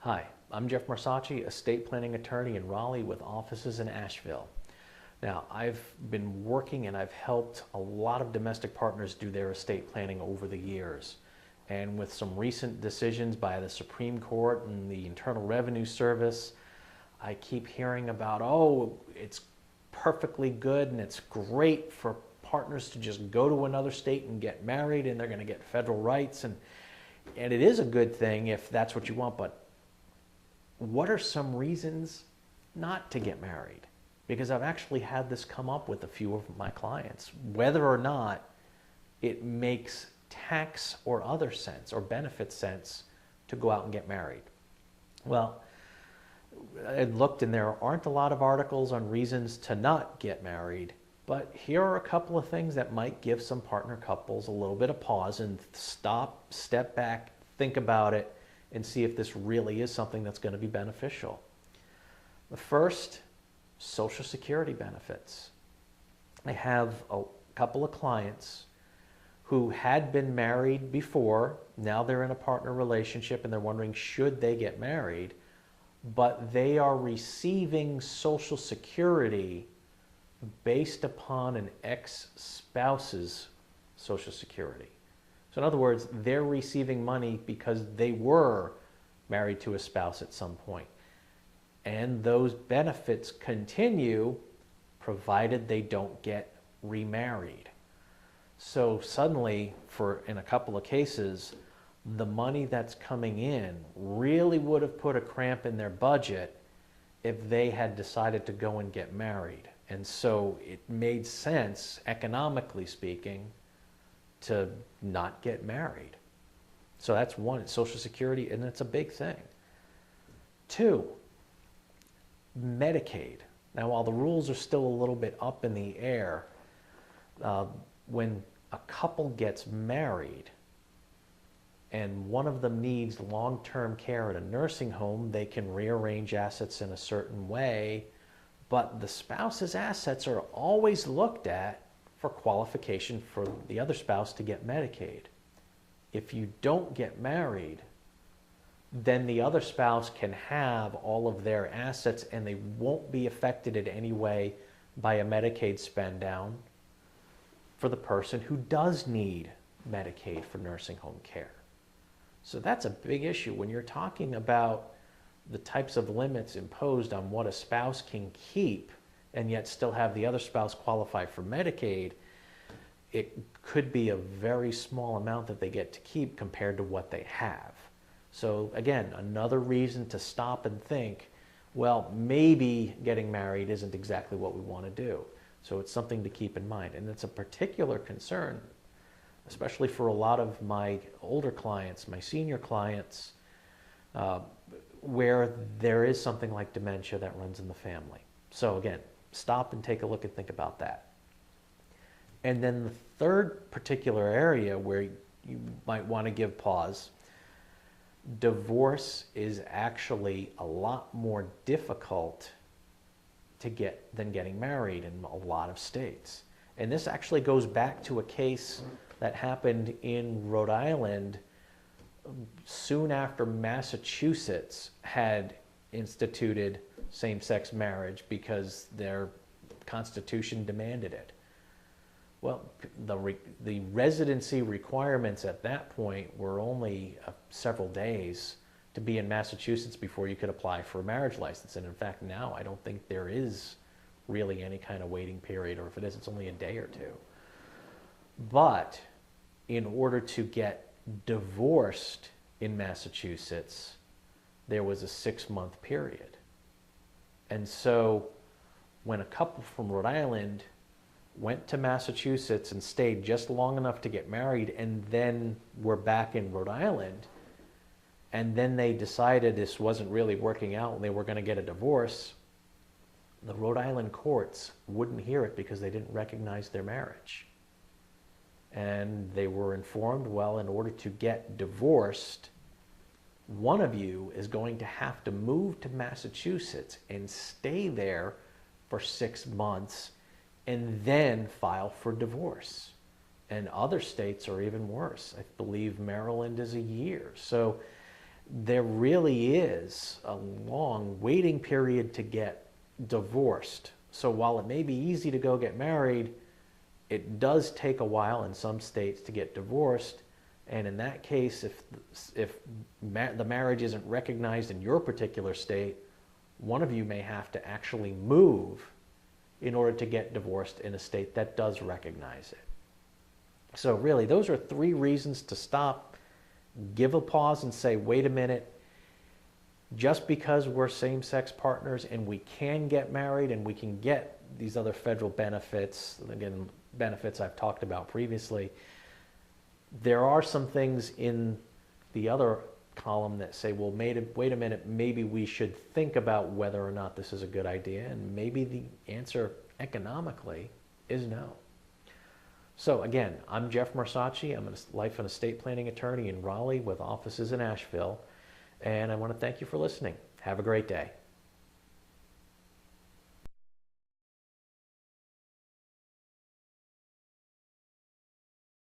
Hi, I'm Jeff Marsacci, estate planning attorney in Raleigh with offices in Asheville. Now, I've been working and I've helped a lot of domestic partners do their estate planning over the years. And with some recent decisions by the Supreme Court and the Internal Revenue Service, I keep hearing about, oh, it's perfectly good and it's great for partners to just go to another state and get married and they're going to get federal rights. And it is a good thing if that's what you want, but what are some reasons not to get married? Because I've actually had this come up with a few of my clients, whether or not it makes tax or other sense or benefit sense to go out and get married. Well, I looked and there aren't a lot of articles on reasons to not get married, but here are a couple of things that might give some partner couples a little bit of pause and stop, step back, think about it, and see if this really is something that's going to be beneficial. The first, Social Security benefits. I have a couple of clients who had been married before. Now they're in a partner relationship and they're wondering, should they get married? But they are receiving Social Security based upon an ex-spouse's Social Security. So in other words, they're receiving money because they were married to a spouse at some point. And those benefits continue provided they don't get remarried. So suddenly, in a couple of cases, the money that's coming in really would have put a cramp in their budget if they had decided to go and get married. And so it made sense, economically speaking, to not get married. So that's one, it's Social Security, and it's a big thing. Two, Medicaid. Now, while the rules are still a little bit up in the air, when a couple gets married and one of them needs long-term care at a nursing home, they can rearrange assets in a certain way, but the spouse's assets are always looked at for qualification for the other spouse to get Medicaid. If you don't get married, then the other spouse can have all of their assets and they won't be affected in any way by a Medicaid spend down for the person who does need Medicaid for nursing home care. So that's a big issue when you're talking about the types of limits imposed on what a spouse can keep and yet still have the other spouse qualify for Medicaid. It could be a very small amount that they get to keep compared to what they have. So again, another reason to stop and think, well, maybe getting married isn't exactly what we want to do. So it's something to keep in mind. And it's a particular concern, especially for a lot of my older clients, my senior clients, where there is something like dementia that runs in the family. So again, stop and take a look and think about that. And then the third particular area where you might want to give pause, divorce is actually a lot more difficult to get than getting married in a lot of states. And this actually goes back to a case that happened in Rhode Island soon after Massachusetts had instituted same-sex marriage because their constitution demanded it. Well, the residency requirements at that point were only several days to be in Massachusetts before you could apply for a marriage license. And in fact, now I don't think there is really any kind of waiting period, or if it is, it's only a day or two. But in order to get divorced in Massachusetts, there was a 6-month period. And so when a couple from Rhode Island went to Massachusetts and stayed just long enough to get married and then were back in Rhode Island, and then they decided this wasn't really working out and they were going to get a divorce, the Rhode Island courts wouldn't hear it because they didn't recognize their marriage. And they were informed, well, in order to get divorced, one of you is going to have to move to Massachusetts and stay there for 6 months and then file for divorce. And other states are even worse. I believe Maryland is a year. So there really is a long waiting period to get divorced. So while it may be easy to go get married, it does take a while in some states to get divorced. And in that case, if the marriage isn't recognized in your particular state, one of you may have to actually move in order to get divorced in a state that does recognize it. So really, those are 3 reasons to stop, give a pause and say, wait a minute, just because we're same-sex partners and we can get married and we can get these other federal benefits, again, benefits I've talked about previously, there are some things in the other column that say, well, wait a minute, maybe we should think about whether or not this is a good idea, and maybe the answer economically is no. So again, I'm Jeff Marsacci. I'm a life and estate planning attorney in Raleigh with offices in Asheville, and I want to thank you for listening. Have a great day.